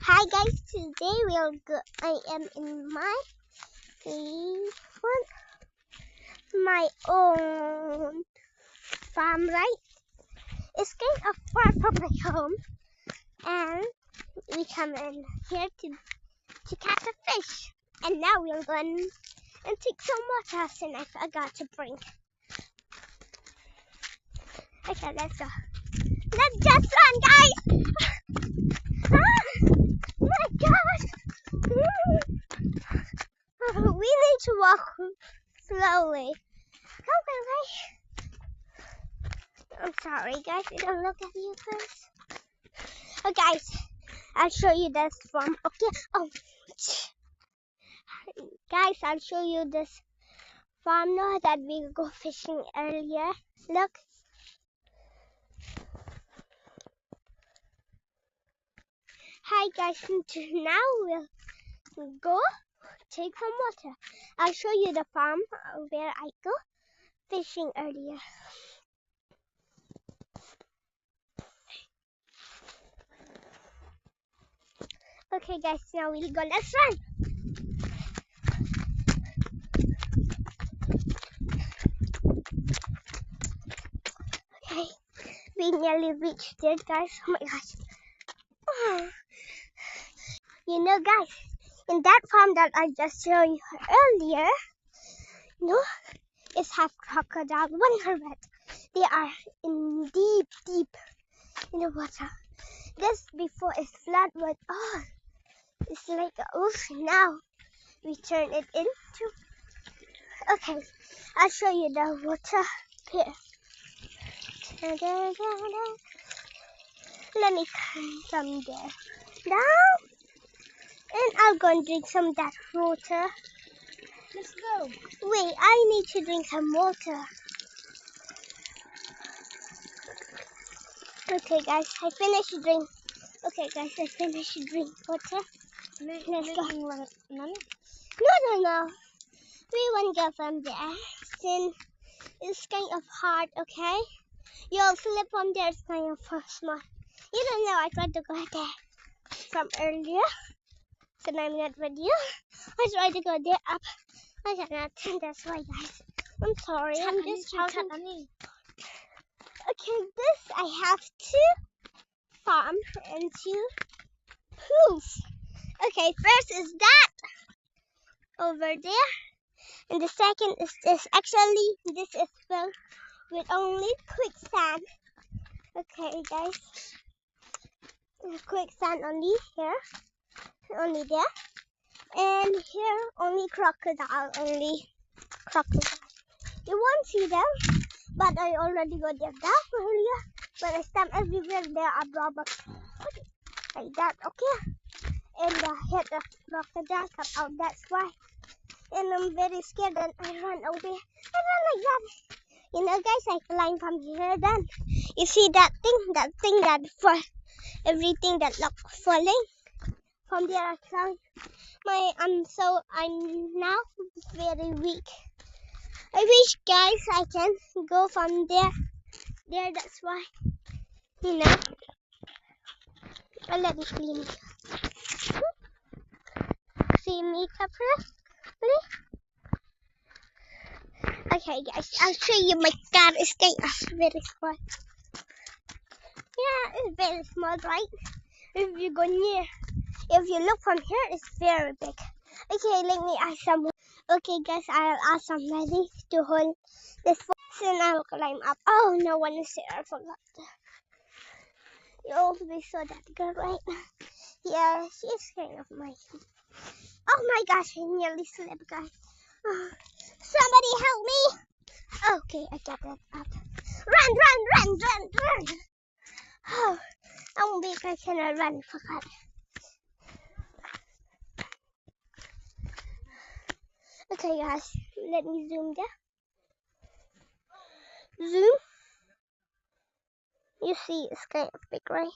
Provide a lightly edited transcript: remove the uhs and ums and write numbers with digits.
Hi guys, today we'll go. I am in my own farm, right? It's kind of far from my home, and we come in here to catch a fish. And now we're going and take some water, and I forgot to bring. Okay, let's go. Let's just run, guys! My God! We need to walk slowly. I'm sorry, guys. I don't look at you first. Oh, guys, I'll show you this farm. Okay. Oh, guys, I'll show you this farm now that we go fishing earlier. Look. Hi, guys. Now we'll go take some water. I'll show you the farm where I go fishing earlier. Okay, guys, now we'll go. Let's run. Okay, we nearly reached it, guys. Oh my gosh. You know, guys, in that farm that I just showed you earlier, it's half crocodile, one red. They are in deep in the water. This before is flood, but it's like an ocean now. We turn it into. Okay, I'll show you the water here. Let me come there. Now, and I'll go and drink some of that water. Let's go. Wait, I need to drink some water. Okay, guys, I finished drink. Okay, guys, I finished drink water. Let's go. No. We won't go from there. Since it's kind of hard, okay? You'll slip on there. It's kind of small. You don't know. I tried to go there from earlier. So I'm not with you. I tried to go there up. I cannot. That's why, guys. I'm sorry. I'm just talking. Okay, this I have two farm and two pools. Okay, first is that over there, and the second is this. Actually, this is filled with only quicksand. Okay, guys, quicksand only here, only there, and here only crocodile, You won't see them, but I already got them down earlier. But I stand everywhere there are robbers. Like that, okay? And hit the crocodile come out, that's why. And I'm very scared and I run away. I run like that. You know, guys, I climb from here then. You see that thing that for everything that looks falling. From there I climb. I'm now very weak. I wish, guys, I can go from there. That's why. You know. I'll let me clean it. See me properly? Okay, guys, I'll show you my car is kind of very small. Yeah, it's very small, right? If you go near, if you look from here, it's very big. Okay, let me ask someone. Okay, guys, I'll ask somebody to hold this phone, and I'll climb up. Oh, no one is here. I forgot. You always saw that girl, right? Yeah, she's kind of my. Oh my gosh, I nearly slipped, guys. Somebody help me! Okay, I got that up. Run! Oh, I won't be if I cannot run. Forgot. Okay, guys, let me zoom there. Zoom. You see, it's kind of big, right?